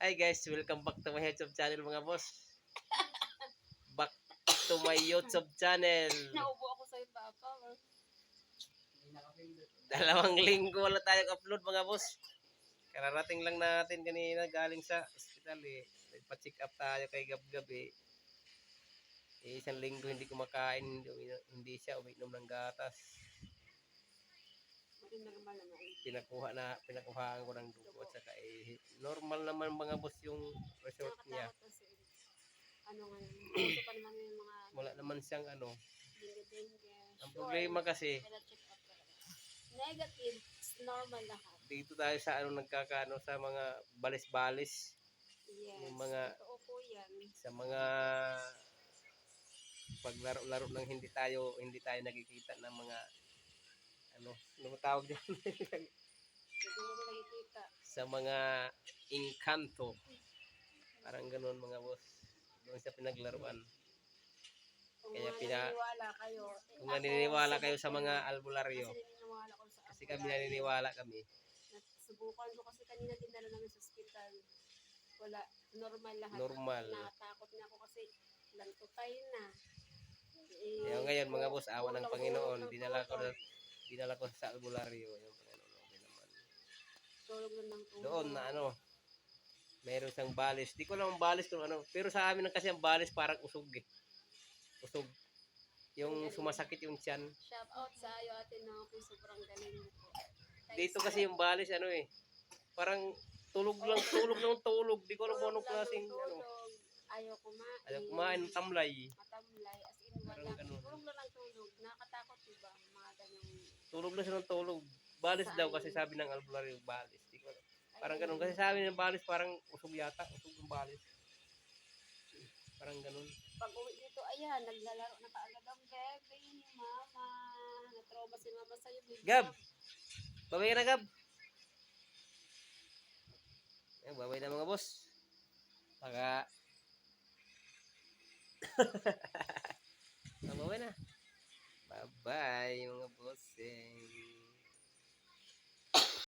Hi guys, welcome back to my YouTube channel mga boss. Back to my YouTube channel. Naubo ako sa'yo, Papa. 2 linggo wala tayong upload mga boss. Kararating lang natin kanina galing sa ospital eh. Nagpa-check up tayo kay Gab-Gab eh. 1 linggo hindi kumakain, hindi siya umiinom ng gatas. Normal naman. Pinakuhaan ko ng dugo at saka eh, normal naman mga boss yung result niya. Nakakatakot kasi. Ano nga naman. Puso pa naman yung mga Wala naman siyang ano. dengue-dengue. Ang problema kasi, Pina-check up talaga. Negative, normal lahat. dito tayo sa ano nagkakaano sa mga balis-balis. Yes. Yung mga Totoo po yan. sa mga paglaro-laro ng hindi tayo nakikita ng mga ano tawag diyan Hindi mo nakikita. sa mga engkanto. Parang ganoon mga boss. Doon sa pinaglaruan. Kung Kaya naniniwala kayo. kung naniniwala kayo sa mga albularyo, Kasi naniniwala ko sa kasi kami naniniwala kami. Subukan ko kasi kanina dinala namin sa ospital. Wala, normal lahat. Normal. Nakatakot na ako kasi lantutay na. Kaya ngayon mga boss, awa ng Tulog, Panginoon, tulog. dinala ko sa albularyo. Yung Panginoon, okay naman. Tulog na ng tulog. Doon na ano, mayroon siyang balis. Di ko alam ang balis kung ano. Pero sa amin kasi ang balis parang usog eh. Usog. Yung sumasakit yung tiyan. Shout out sa iyo atin na po, sobrang galing mo po. Dito kasi yung balis ano eh. Parang tulog ng tulog. Di ko alam kung anong klaseng ano. Ayaw kumain. Ayaw kumain, tamlay. Matamlay. As in, Parang wala. ganun. Tulog na lang tulog. Nakakatakot diba? Mga ganyang... Tulog na siya ng tulog. Balis daw kasi sabi ng albularyo balis. Di ko alam. Parang ganun. Kasi sabi ng balis parang usog yata. Usog ng balis. Parang ganun. Pag uwi dito, ayan, naglalaro na kaagad ang bebe ni Mama. Na-trauma si Mama sa'yo, baby. Gab! Babay na Gab! Babay na mga boss. Baka babay na. Bye-bye mga bossing.